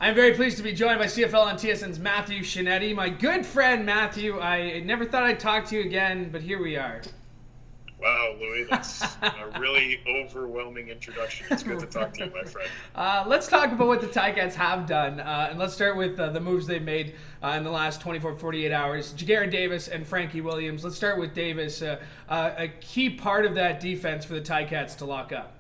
I'm very pleased to be joined by CFL on TSN's Matthew Scianitti. My good friend Matthew, I never thought I'd talk to you again, but here we are. Wow, Louie, that's a really overwhelming introduction. It's good to talk to you, my friend. Let's talk about what the Ticats have done, and let's start with the moves they've made in the last 24, 48 hours. Jagger Davis and Frankie Williams. Let's start with Davis, a key part of that defense for the Ticats to lock up.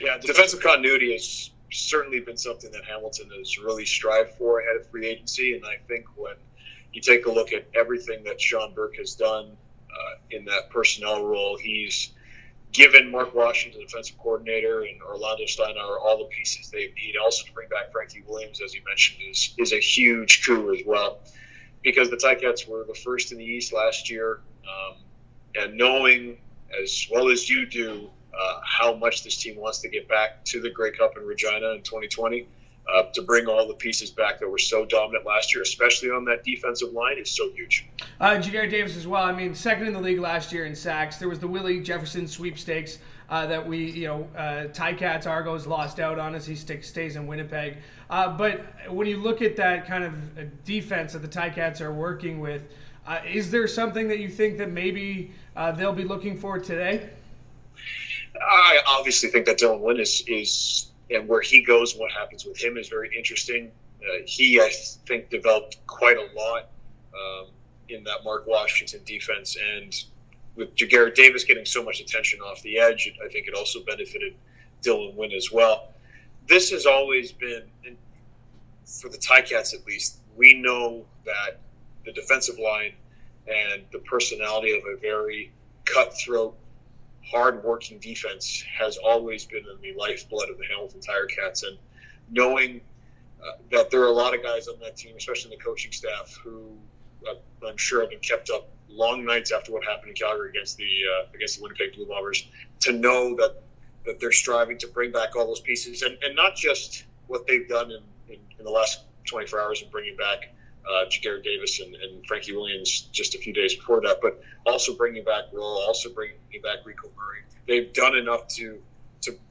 Yeah, defensive continuity has certainly been something that Hamilton has really strived for ahead of free agency, and I think when you take a look at everything that Sean Burke has done in that personnel role, he's given Mark Washington, the defensive coordinator, and Orlando Steinauer all the pieces they need. Also, to bring back Frankie Williams, as you mentioned, is a huge coup as well, because the Ticats were the first in the East last year, and knowing as well as you do how much this team wants to get back to the Grey Cup in Regina in 2020, to bring all the pieces back that were so dominant last year, especially on that defensive line, is so huge. Jagger Davis as well. I mean, second in the league last year in sacks. There was the Willie Jefferson sweepstakes that we, Ticats Argos lost out on as he stays in Winnipeg. But when you look at that kind of defense that the Ticats are working with, is there something that you think that maybe they'll be looking for today? I obviously think that Dylan Wynn is and where he goes and what happens with him is very interesting. He, I think, developed quite a lot in that Mark Washington defense. And with Jagger Davis getting so much attention off the edge, I think it also benefited Dylan Wynn as well. This has always been, for the Ticats at least, we know that the defensive line and the personality of a very cutthroat, hard-working defense has always been in the lifeblood of the Hamilton Tiger Cats, and knowing that there are a lot of guys on that team, especially in the coaching staff, who I'm sure have been kept up long nights after what happened in Calgary against the Winnipeg Blue Bombers, to know that they're striving to bring back all those pieces, and not just what they've done in the last 24 hours in bringing back Jagger Davis and Frankie Williams just a few days before that, but also bringing back Roll, also bringing back Rico Murray. They've done enough to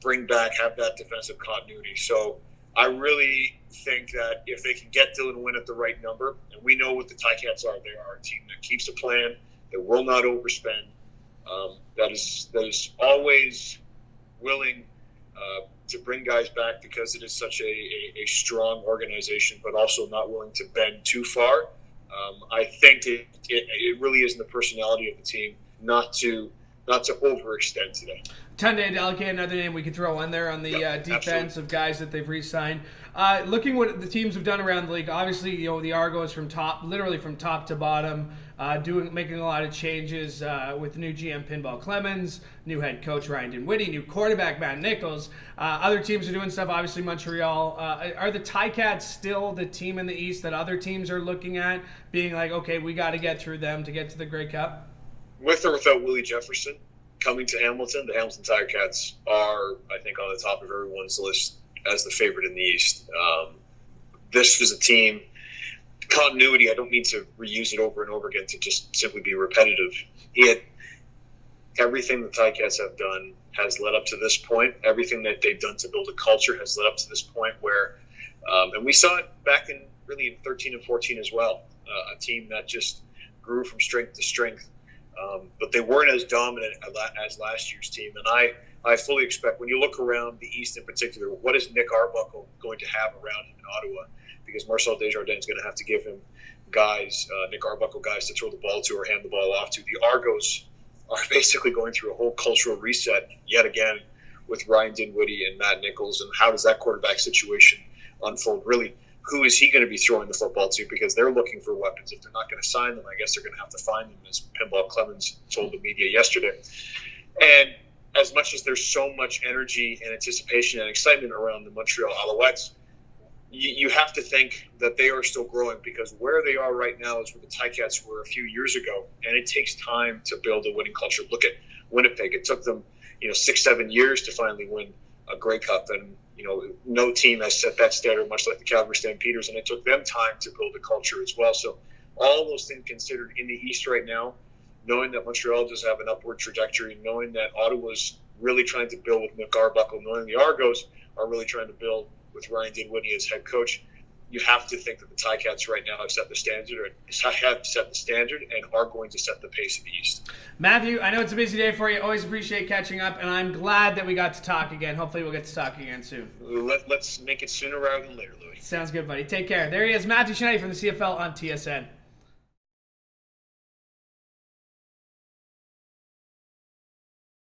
bring back, have that defensive continuity. So I really think that if they can get Dylan Wynn at the right number, and we know what the Ticats are, they are a team that keeps a plan, that will not overspend, that is always willing to bring guys back because it is such a strong organization, but also not willing to bend too far. I think it really is in the personality of the team not to overextend today. Tunde Adeleke, another name we could throw in there on the defense absolutely. of guys that they've re-signed. Looking what the teams have done around the league, obviously, the Argos literally from top to bottom, making a lot of changes with new GM Pinball Clemens, new head coach Ryan Dinwiddie, new quarterback Matt Nichols. Other teams are doing stuff. Obviously, Montreal. Are the Ticats still the team in the East that other teams are looking at, being like, okay, we got to get through them to get to the Grey Cup? With or without Willie Jefferson coming to Hamilton, the Hamilton Tiger Cats are, I think, on the top of everyone's list as the favorite in the East. This was a team, continuity, I don't mean to reuse it over and over again to just simply be repetitive. Everything the Ticats have done has led up to this point. Everything that they've done to build a culture has led up to this point where, and we saw it back in 13 and 14 as well, a team that just grew from strength to strength. But they weren't as dominant as last year's team. And I fully expect, when you look around the East in particular, what is Nick Arbuckle going to have around him in Ottawa? Because Marcel Desjardins is going to have to give him Nick Arbuckle guys to throw the ball to or hand the ball off to. The Argos are basically going through a whole cultural reset yet again with Ryan Dinwiddie and Matt Nichols. And how does that quarterback situation unfold? Really, who is he going to be throwing the football to? Because they're looking for weapons. If they're not going to sign them, I guess they're going to have to find them, as Pinball Clemens told the media yesterday. And as much as there's so much energy and anticipation and excitement around the Montreal Alouettes, you have to think that they are still growing, because where they are right now is where the Ticats were a few years ago, and it takes time to build a winning culture. Look at Winnipeg. It took them 6-7 years to finally win a Grey Cup, and no team has set that standard, much like the Calgary Stampeders, and it took them time to build a culture as well. So all those things considered in the East right now, knowing that Montreal does have an upward trajectory, knowing that Ottawa's really trying to build with Nick Arbuckle, knowing the Argos are really trying to build with Ryan Dinwiddie as head coach, you have to think that the Ticats right now have set the standard and are going to set the pace of the East. Matthew, I know it's a busy day for you. Always appreciate catching up, and I'm glad that we got to talk again. Hopefully we'll get to talk again soon. Let's make it sooner rather than later, Louie. Sounds good, buddy. Take care. There he is, Matthew Scianitti from the CFL on TSN.